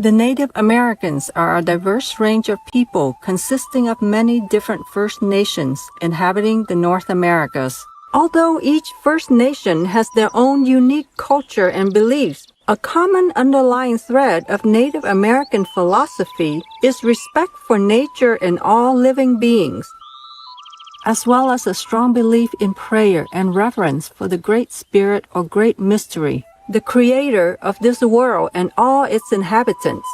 The Native Americans are a diverse range of people consisting of many different First Nations inhabiting the North Americas. Although each First Nation has their own unique culture and beliefs, a common underlying thread of Native American philosophy is respect for nature and all living beings, as well as a strong belief in prayer and reverence for the Great Spirit or Great Mystery, the creator of this world and all its inhabitants.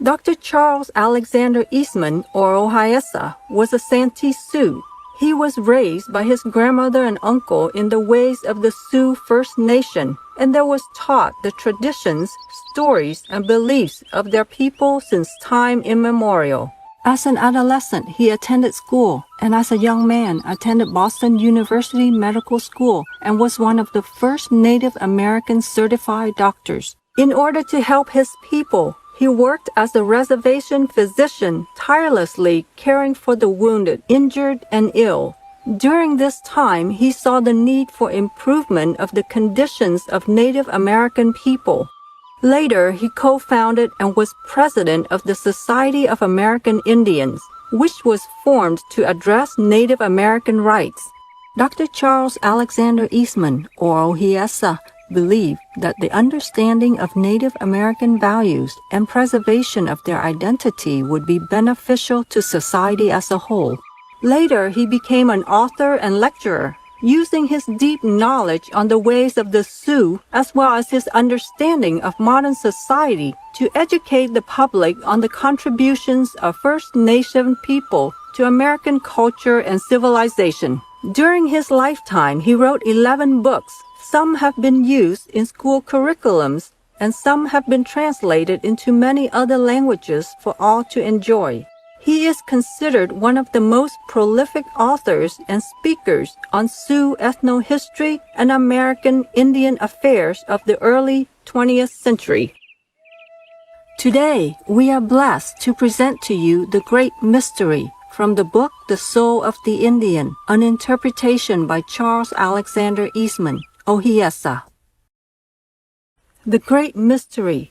Dr. Charles Alexander Eastman, or Ohiesa, was a Santee Sioux. He was raised by his grandmother and uncle in the ways of the Sioux First Nation, and there was taught the traditions, stories, and beliefs of their people since time immemorial. As an adolescent, he attended school, and as a young man, attended Boston University Medical School and was one of the first Native American certified doctors. In order to help his people, he worked as a reservation physician, tirelessly caring for the wounded, injured, and ill. During this time, he saw the need for improvement of the conditions of Native American people. Later, he co-founded and was president of the Society of American Indians, which was formed to address Native American rights. Dr. Charles Alexander Eastman, or Ohiesa, believed that the understanding of Native American values and preservation of their identity would be beneficial to society as a whole. Later, he became an author and lecturer, using his deep knowledge on the ways of the Sioux as well as his understanding of modern society to educate the public on the contributions of First Nation people to American culture and civilization. During his lifetime, he wrote 11 books. Some have been used in school curriculums, and some have been translated into many other languages for all to enjoy. He is considered one of the most prolific authors and speakers on Sioux ethnohistory and American Indian affairs of the early 20th century. Today, we are blessed to present to you The Great Mystery from the book The Soul of the Indian, an interpretation by Charles Alexander Eastman, Ohiesa. The Great Mystery.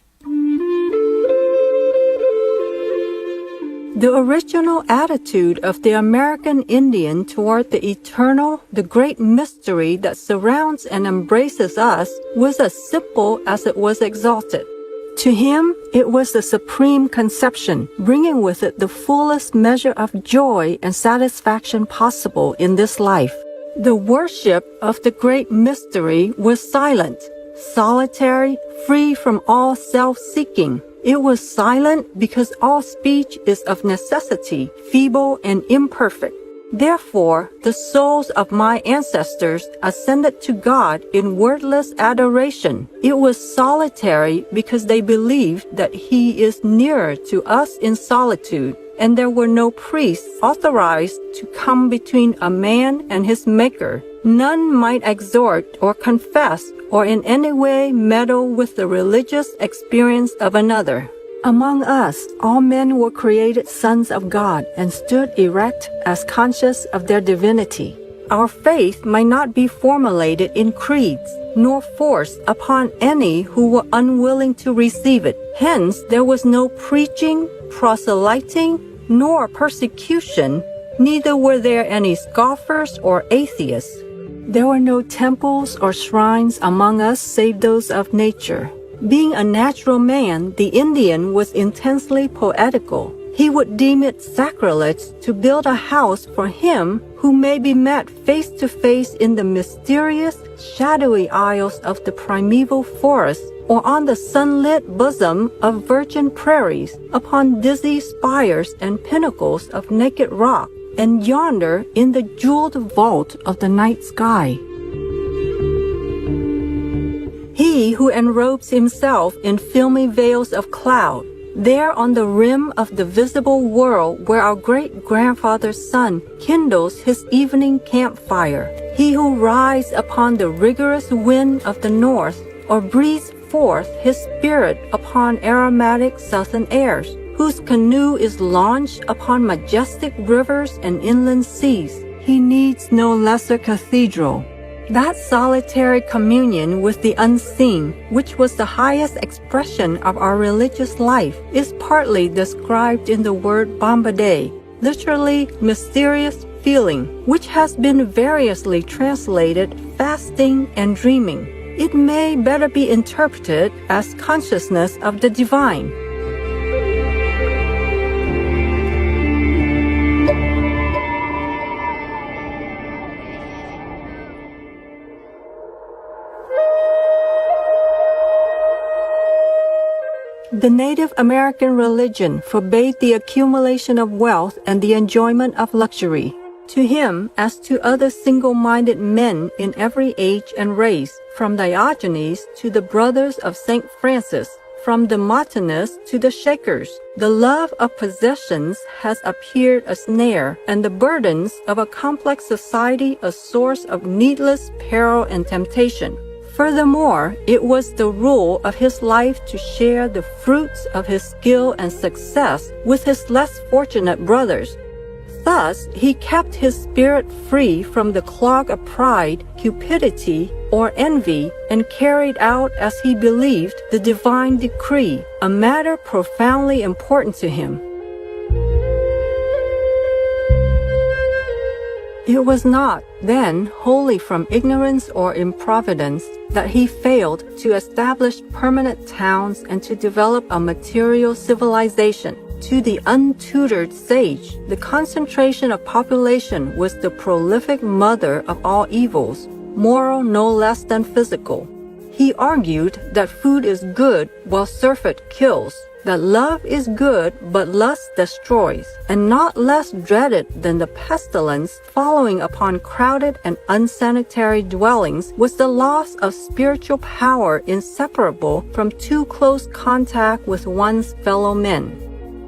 The original attitude of the American Indian toward the eternal, the great mystery that surrounds and embraces us was as simple as it was exalted. To him, it was the supreme conception, bringing with it the fullest measure of joy and satisfaction possible in this life. The worship of the great mystery was silent, solitary, free from all self-seeking. It was silent because all speech is of necessity, feeble and imperfect. Therefore, the souls of my ancestors ascended to God in wordless adoration. It was solitary because they believed that He is nearer to us in solitude, and there were no priests authorized to come between a man and his Maker. None might exhort or confess or in any way meddle with the religious experience of another. Among us, all men were created sons of God and stood erect as conscious of their divinity. Our faith might not be formulated in creeds, nor forced upon any who were unwilling to receive it. Hence, there was no preaching, proselyting, nor persecution, neither were there any scoffers or atheists. There were no temples or shrines among us save those of nature. Being a natural man, the Indian was intensely poetical. He would deem it sacrilege to build a house for him who may be met face to face in the mysterious, shadowy aisles of the primeval forest, or on the sunlit bosom of virgin prairies, upon dizzy spires and pinnacles of naked rock, and yonder in the jeweled vault of the night sky. He who enrobes himself in filmy veils of cloud, there on the rim of the visible world where our great-grandfather's sun kindles his evening campfire, he who rides upon the rigorous wind of the north, or breathes forth his spirit upon aromatic southern airs, whose canoe is launched upon majestic rivers and inland seas, he needs no lesser cathedral, That solitary communion with the unseen, which was the highest expression of our religious life, is partly described in the word Bombade, literally mysterious feeling, which has been variously translated fasting and dreaming. It may better be interpreted as consciousness of the divine. The Native American religion forbade the accumulation of wealth and the enjoyment of luxury. To him, as to other single-minded men in every age and race, from Diogenes to the brothers of St. Francis, from the Montanists to the Shakers, the love of possessions has appeared a snare, and the burdens of a complex society a source of needless peril and temptation. Furthermore, it was the rule of his life to share the fruits of his skill and success with his less fortunate brothers. Thus, he kept his spirit free from the clog of pride, cupidity, or envy, and carried out, as he believed, the divine decree, a matter profoundly important to him. It was not, then, wholly from ignorance or improvidence that he failed to establish permanent towns and to develop a material civilization. To the untutored sage, the concentration of population was the prolific mother of all evils, moral no less than physical. He argued that food is good while surfeit kills, that love is good but lust destroys, and not less dreaded than the pestilence following upon crowded and unsanitary dwellings was the loss of spiritual power inseparable from too close contact with one's fellow men.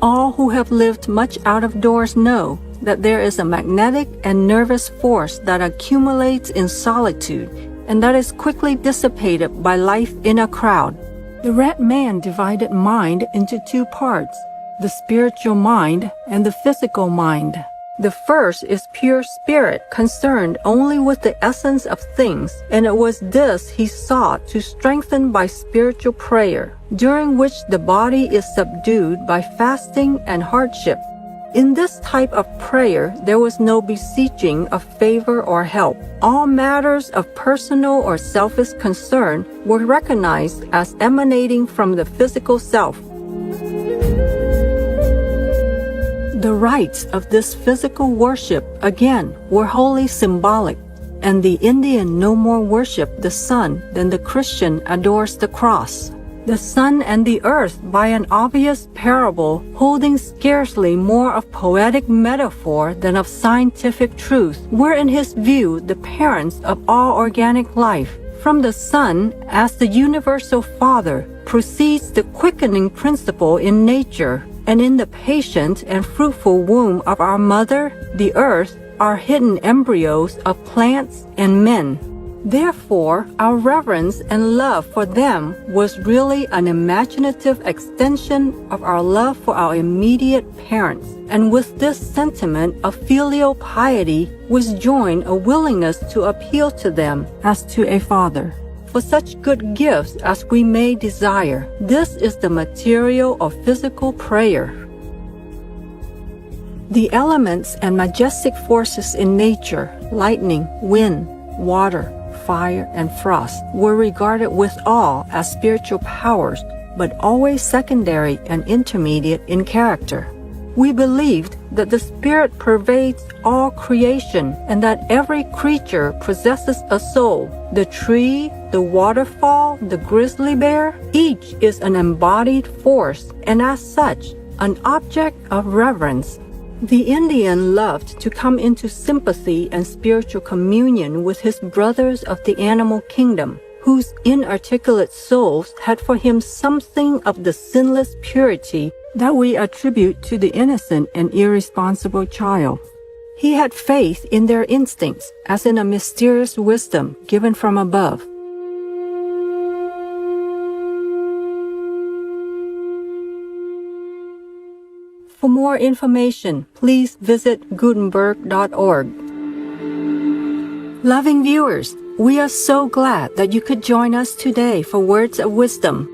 All who have lived much out of doors know that there is a magnetic and nervous force that accumulates in solitude and that is quickly dissipated by life in a crowd. The red man divided mind into two parts, the spiritual mind and the physical mind. The first is pure spirit, concerned only with the essence of things, and it was this he sought to strengthen by spiritual prayer, during which the body is subdued by fasting and hardship. In this type of prayer, there was no beseeching of favor or help. All matters of personal or selfish concern were recognized as emanating from the physical self. The rites of this physical worship, again, were wholly symbolic, and the Indian no more worshiped the sun than the Christian adores the cross. The sun and the earth, by an obvious parable holding scarcely more of poetic metaphor than of scientific truth, were in his view the parents of all organic life. From the sun, as the universal father, proceeds the quickening principle in nature, and in the patient and fruitful womb of our mother, the earth, are hidden embryos of plants and men. Therefore, our reverence and love for them was really an imaginative extension of our love for our immediate parents, and with this sentiment of filial piety was joined a willingness to appeal to them as to a father. For such good gifts as we may desire, this is the material of physical prayer. The elements and majestic forces in nature, lightning, wind, water, fire, and frost, were regarded with awe as spiritual powers, but always secondary and intermediate in character. We believed that the Spirit pervades all creation and that every creature possesses a soul. The tree, the waterfall, the grizzly bear, each is an embodied force and as such, an object of reverence. The Indian loved to come into sympathy and spiritual communion with his brothers of the animal kingdom, whose inarticulate souls had for him something of the sinless purity that we attribute to the innocent and irresponsible child. He had faith in their instincts as in a mysterious wisdom given from above. For more information, please visit Gutenberg.org. Loving viewers, We are so glad that you could join us today for Words of Wisdom.